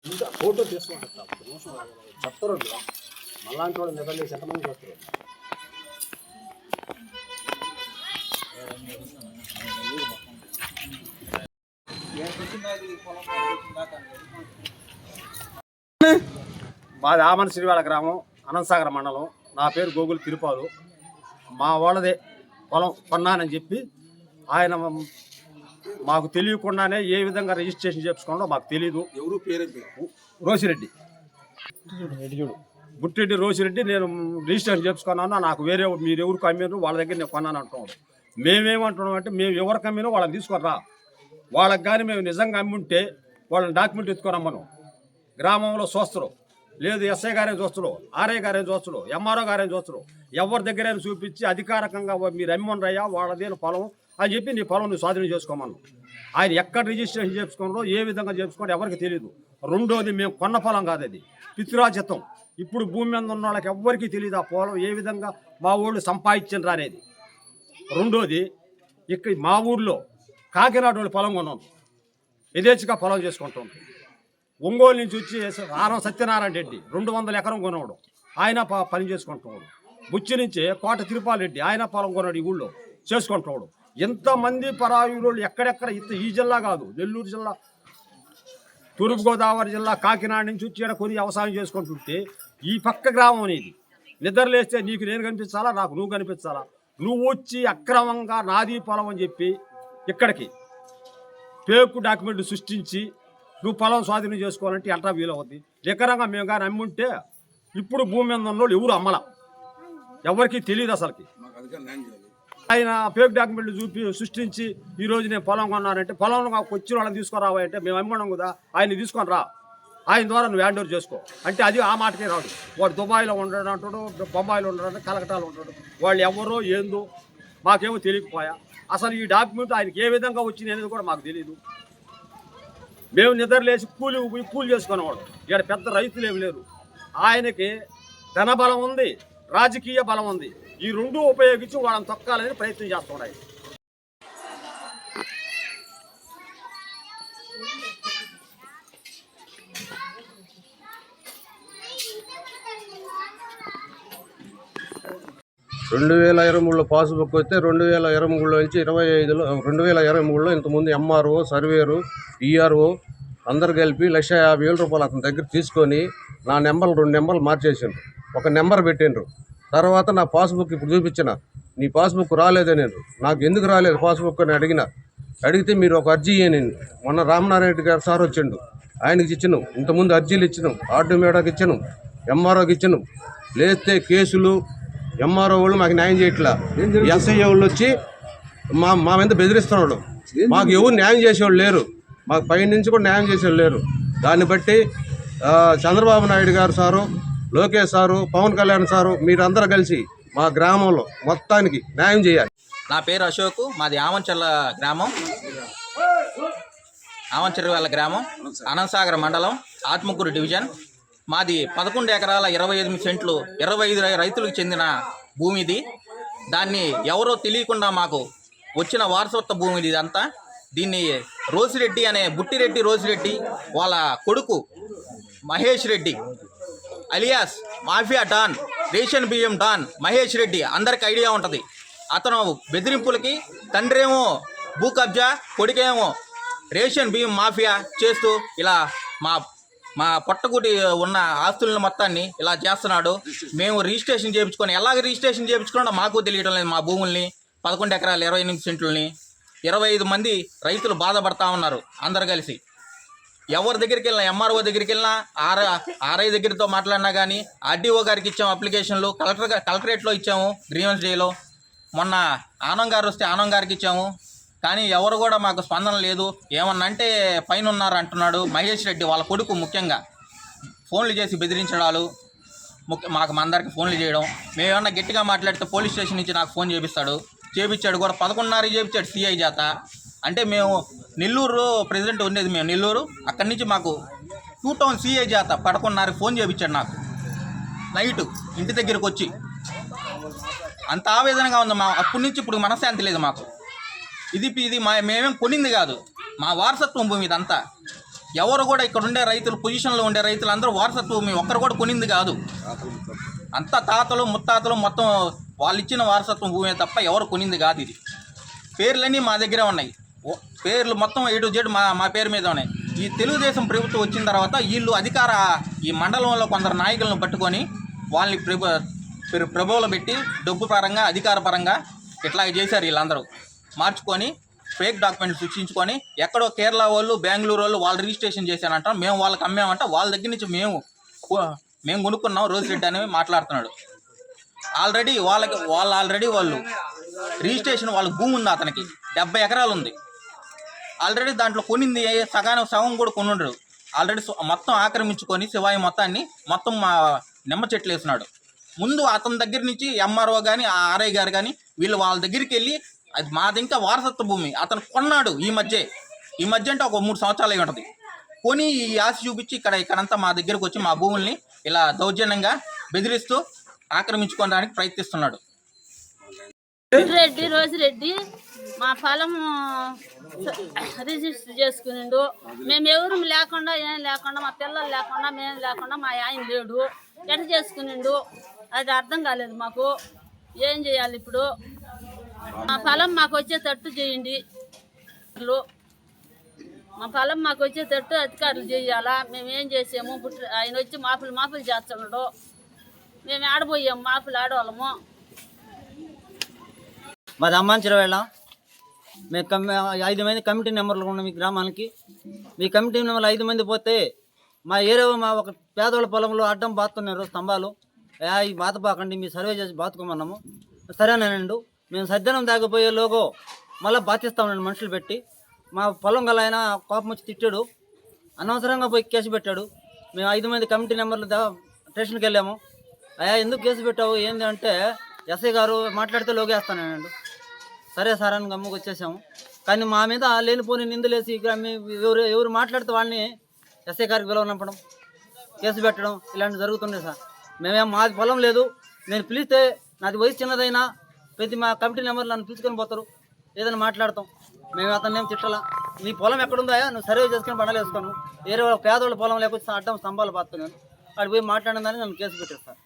ఇంకా ఫోటో తీసుకుంటారు చెప్తారు మళ్ళాంటి వాళ్ళు నిద్రలేసి ఎంతమంది చేస్తారు. మాది ఆమన శ్రీవాడ గ్రామం, అనంతసాగర మండలం. నా పేరు గోగులు తిరుపాలు. మా వాళ్ళదే పొలం కొన్నానని చెప్పి ఆయన మాకు తెలియకుండానే ఏ విధంగా రిజిస్ట్రేషన్ చేసుకోవడం మాకు తెలియదు. ఎవరు పేరు? రోసిరెడ్డి, బుట్టిరెడ్డి రోసిరెడ్డి. నేను రిజిస్ట్రేషన్ చేసుకున్నాను. నాకు వేరే మీరు ఎవరికి అమ్మారు వాళ్ళ దగ్గర నేను కొన్నాను అంటున్నాడు. మేమేమంటున్నాం అంటే మేము ఎవరికి అమ్మినో వాళ్ళని తీసుకురా, వాళ్ళకి కానీ మేము నిజంగా అమ్ముంటే వాళ్ళని డాక్యుమెంట్ ఎత్తుకొని గ్రామంలో చూస్తారు. లేదు ఎస్ఐ గారే చూస్తారు, ఆర్ఐ గారే చూస్తారు, ఎంఆర్ఓ గారే చూస్తారు. ఎవరి దగ్గరైనా చూపించి అధికారికంగా మీరు అమ్మిమనరయ్యా వాళ్ళదేని పొలం అని చెప్పి నీ పొలం నువ్వు స్వాధీనం చేసుకోమను. ఆయన ఎక్కడ రిజిస్ట్రేషన్ చేసుకున్నారో ఏ విధంగా చేసుకోండి ఎవరికి తెలియదు. రెండోది మేము కొన్న పొలం కాదు, అది పితృరాజితం. ఇప్పుడు భూమి మీద ఉన్న వాళ్ళకి ఎవ్వరికీ తెలియదు ఆ పొలం ఏ విధంగా మా ఊళ్ళు సంపాదించరు అనేది. రెండోది ఇక్కడ మా ఊర్లో కాకినాడ వాళ్ళు పొలం కొన్నాం, యథేచ్ఛగా పొలం చేసుకుంటాం. ఒంగోలు నుంచి వచ్చి ఆరం సత్యనారాయణ రెడ్డి 200 ఎకరం కొనవాడు, ఆయన పని చేసుకుంటున్నాడు. బుచ్చి నుంచి కోట తిరుపాల రెడ్డి ఆయన పొలం కొన్నాడు, ఈ ఊళ్ళో చేసుకుంటున్నాడు. ఎంతమంది పరాయులు ఎక్కడెక్కడ ఈ జిల్లా కాదు, నెల్లూరు జిల్లా, తూర్పుగోదావరి జిల్లా, కాకినాడ నుంచి వచ్చి ఇక్కడ కొని వ్యవసాయం చేసుకుంటుంటే ఈ పక్క గ్రామం అనేది నిద్రలేస్తే నీకు నేను కనిపించాలా, నాకు నువ్వు కనిపించాలా? నువ్వు వచ్చి అక్రమంగా నాది పొలం అని చెప్పి ఇక్కడికి పేకు డాక్యుమెంట్లు సృష్టించి నువ్వు పొలం స్వాధీనం చేసుకోవాలంటే ఎట్లా వీలవుద్ది? ఎకరంగా మేము కానీ అమ్ముంటే ఇప్పుడు భూమి మీద ఉన్నోళ్ళు ఎవరు అమ్మలా, ఎవరికి తెలియదు అసలుకి. ఆయన ఫేక్ డాక్యుమెంట్లు సృష్టించి ఈరోజు నేను పొలం కొన్నానంటే పొలం వచ్చిన వాళ్ళని తీసుకురావంటే మేము అమ్మడం కదా, ఆయన తీసుకొని రా, ఆయన ద్వారా నువ్వు హ్యాండ్ ఓవర్ చేసుకో అంటే అది ఆ మాటకే రాడు. వాడు దుబాయ్లో ఉండడు అంటాడు, బొంబాయిలో ఉండడు, కలకటాలో ఉంటాడు. వాళ్ళు ఎవరో ఏందో మాకేమో తెలియకపోయా. అసలు ఈ డాక్యుమెంట్ ఆయనకి ఏ విధంగా వచ్చింది అనేది కూడా మాకు తెలియదు. మేము నిద్రలేసి కూలి చేసుకునేవాడు. ఇక్కడ పెద్ద రైతులు ఏమి లేరు. ఆయనకి ధన బలం ఉంది, రాజకీయ బలం ఉంది. ఈ రెండు ఉపయోగించి వాళ్ళని తొక్కాలని ప్రయత్నం చేస్తున్నాయి. రెండు 2023లో పాస్బుక్ వస్తే 2023లో నుంచి 25లో 2023లో ఇంతకుముందు ఎంఆర్ఓ, సర్వేరు, ఈఆర్ఓ అందరు కలిపి 1,50,000 రూపాయలు అతని దగ్గర తీసుకొని నా నెంబర్లు 2 నెంబర్లు మార్చేసాను, ఒక నెంబర్ పెట్టిండ్రు. తర్వాత నా పాస్బుక్ ఇప్పుడు చూపించిన, నీ పాస్బుక్ రాలేదే. నేను నాకు ఎందుకు రాలేదు పాస్బుక్ అని అడిగితే మీరు ఒక అర్జీ ఇయ్యని. మొన్న రామనారాయణ గారు సార్ వచ్చిండు, ఆయనకి ఇచ్చినాం. ఇంతకుముందు అర్జీలు ఇచ్చినాం, ఆర్డీ మేడకి ఇచ్చినాం, ఎంఆర్ఓకి ఇచ్చినాం. లేస్తే కేసులు ఎంఆర్ఓ వాళ్ళు మాకు న్యాయం చేయట్లా, ఎస్ఐ వాళ్ళు వచ్చి మా మీద బెదిరిస్తున్నాడు. మాకు ఎవరు న్యాయం చేసేవాళ్ళు లేరు, మాకు పై నుంచి కూడా న్యాయం చేసేవాళ్ళు లేరు. దాన్ని బట్టి చంద్రబాబు నాయుడు గారు sir, Lokesh sir, Pawan Kalyan sir మీరందరూ కలిసి మా గ్రామంలో మొత్తానికి న్యాయం చేయాలి. నా పేరు అశోక్, మాది ఆమంచర్ల గ్రామం, ఆమంచర్ల గ్రామం, అనంతసాగర మండలం, ఆత్మకూరు డివిజన్. మాది 11 ఎకరాల 28 సెంట్లు 25 రైతులకు చెందిన భూమి ఇది. దాన్ని ఎవరో తెలియకుండా మాకు వచ్చిన వారసత్వ భూమి ఇదంతా. దీన్ని రోసిరెడ్డి అనే బుట్టిరెడ్డి రోసిరెడ్డి వాళ్ళ కొడుకు Mahesh Reddy alias mafia don, ration బియ్యం డాన్ మహేష్ రెడ్డి అందరికి ఐడియా ఉంటుంది. అతను బెదిరింపులకి తండ్రేమో భూ కబ్జా, కొడుకేమో రేషన్ బియ్యం మాఫియా చేస్తూ ఇలా మా పొట్టగుడి ఉన్న ఆస్తులను మొత్తాన్ని ఇలా చేస్తున్నాడు. మేము రిజిస్ట్రేషన్ చేయించుకొని ఎలాగ రిజిస్ట్రేషన్ చేయించుకున్నా మాకు తెలియడం లేదు. మా భూముల్ని 11 ఎకరాల 28 సెంట్లని 25 మంది రైతులు బాధపడతా ఉన్నారు అందరు కలిసి. ఎవరి దగ్గరికి వెళ్ళినా, ఎంఆర్ఓ దగ్గరికి వెళ్ళినా, ఆర్ఐ దగ్గరతో మాట్లాడినా కానీ, ఆర్డీఓ గారికి ఇచ్చాము అప్లికేషన్లు, కలెక్టరేట్లో ఇచ్చాము, గ్రీవెన్స్ డేలో. మొన్న ఆనం గారు వస్తే ఆనం గారికి ఇచ్చాము, కానీ ఎవరు కూడా మాకు స్పందన లేదు. ఏమన్నా అంటే పైన ఉన్నారు అంటున్నాడు మహేష్ రెడ్డి వాళ్ళ కొడుకు. ముఖ్యంగా ఫోన్లు చేసి బెదిరించడాలు, మాకు అందరికి ఫోన్లు చేయడం. మేమేమన్నా గట్టిగా మాట్లాడితే పోలీస్ స్టేషన్ నుంచి నాకు ఫోన్ చేపించాడు కూడా. 11:30 చేపించాడు సిఐ చేత. అంటే మేము నెల్లూరు ప్రెసిడెంట్ ఉండేది, మేము నెల్లూరు, అక్కడి నుంచి మాకు 2 టౌన్ సిఐ చేత 11:30 ఫోన్ చేపించాడు నాకు నైటు ఇంటి దగ్గరికి వచ్చి. అంత ఆవేదనగా ఉంది. అప్పటి నుంచి ఇప్పుడు మనశ్శాంతి లేదు మాకు. ఇది మేమేం కొనింది కాదు, మా వారసత్వం భూమి ఇదంతా. ఎవరు కూడా ఇక్కడ ఉండే రైతులు, పొజిషన్లో ఉండే రైతులు అందరూ వారసత్వ భూమి, ఒక్కరు కూడా కొనింది కాదు. అంతా తాతలు ముత్తాతలు మొత్తం వాళ్ళు ఇచ్చిన వారసత్వం భూమే తప్ప ఎవరు కొనింది కాదు. ఇది పేర్లన్నీ మా దగ్గరే ఉన్నాయి, పేర్లు మొత్తం A to Z మా పేరు మీద ఉన్నాయి. ఈ తెలుగుదేశం ప్రభుత్వం వచ్చిన తర్వాత వీళ్ళు ఈ మండలంలో కొందరు నాయకులను పట్టుకొని వాళ్ళని ప్రభువులు పెట్టి డబ్బు పరంగా అధికార పరంగా ఇట్లా చేశారు. వీళ్ళందరూ మార్చుకొని ఫేక్ డాక్యుమెంట్లు సృష్టించుకొని ఎక్కడో కేరళ వాళ్ళు, బెంగళూరు వాళ్ళు రిజిస్ట్రేషన్ చేశానంట, మేము వాళ్ళకి అమ్మామంట, వాళ్ళ దగ్గర నుంచి మేము కొనుక్కున్నాం రోజిరెడ్డి అనేవి మాట్లాడుతున్నాడు. ఆల్రెడీ వాళ్ళు రిజిస్ట్రేషన్, వాళ్ళ భూమి ఉంది, అతనికి 70 ఎకరాలు ఉంది ఆల్రెడీ. దాంట్లో కొనింది సగం కూడా కొనుండరు. ఆల్రెడీ మొత్తం ఆక్రమించుకొని శివాయి మొత్తాన్ని మొత్తం మా నిమ్మ చెట్లు వేసినాడు. ముందు అతని దగ్గర నుంచి ఎంఆర్ఓ కానీ ఆర్ఐ గారు కానీ వీళ్ళు వాళ్ళ దగ్గరికి వెళ్ళి అది మాది ఇంకా వారసత్వ భూమి అతను కొన్నాడు. ఈ మధ్య అంటే ఒక 3 సంవత్సరాలు అయి ఉంటుంది. కొని ఈ ఆశ చూపించి ఇక్కడంతా మా దగ్గరకు వచ్చి మా భూముల్ని ఇలా దౌర్జన్యంగా బెదిరిస్తూ ఆక్రమించుకోవడానికి ప్రయత్నిస్తున్నాడు. రోజిరెడ్డి మా పొలం రిజిస్టర్ చేసుకునిండు. మేము ఎవరు లేకుండా ఏం లేకుండా, మా పిల్లలు లేకుండా, మేము లేకుండా, మా ఆయన లేడు. ఎట్ట చేసుకునిండు అది అర్థం కాలేదు మాకు. ఏం చేయాలి ఇప్పుడు? మా పొలం మాకు వచ్చేటట్టు చేయండి. మా పొలం మాకు వచ్చేటట్టు అధికారులు చేయాలా? మేము ఏం చేసాము? ఆయన వచ్చి మాపులు చేస్తున్నాడు. మేము ఆడబోయాము, మాపులు ఆడవాళ్ళము. మాది అమ్మాంచిరవేళ. మేము 5 మంది కమిటీ నెంబర్లు ఉన్నాం మీ గ్రామానికి. మీ కమిటీ నెంబర్లు 5 మంది పోతే మా ఏరియా మా ఒక పేదవాళ్ళ పొలంలో అడ్డం బాతున్నారు స్తంభాలు. ఈ బాత బాకండి, మీ సర్వే చేసి బాతుకోమన్నాము. సరేనండి, మేము సజ్జనం దాగిపోయే లోగో మళ్ళీ బాతిస్తామండి మనుషులు పెట్టి. మా పొలం గల ఆయన కోపం వచ్చి తిట్టాడు, అనవసరంగా పోయి కేసు పెట్టాడు. మేము 5 మంది కమిటీ నెంబర్లు స్టేషన్కి వెళ్ళాము. ఎందుకు కేసు పెట్టావు ఏంటి అంటే ఎస్ఐ గారు మాట్లాడితే లోగేస్తానండి. సరే సార్ అని గమ్ముకు వచ్చేసాము. కానీ మా మీద లేనిపోని నిందలేసి ఎవరు మాట్లాడితే వాళ్ళని ఎస్ఐ గారికి పిలవనంపడం, కేసు పెట్టడం ఇలాంటివి జరుగుతుండే సార్. మాది పొలం లేదు. నేను పిలిస్తే నాది వయసు చిన్నదైనా మా కమిటీ నెంబర్లు నన్ను పిలుచుకొని పోతారు, ఏదైనా మాట్లాడతాం. మేము అతన్ని ఏం తిట్టాలా? నీ పొలం ఎక్కడుందా, నువ్వు సర్వే చేసుకొని బండలు వేసుకోను, వేరే వాళ్ళ పేదవాళ్ళ పొలం లేకపోతే అడ్డం స్తంభాలు పాతున్నాను. అక్కడ పోయి మాట్లాడిన దాన్ని నన్ను కేసు పెట్టారు సార్.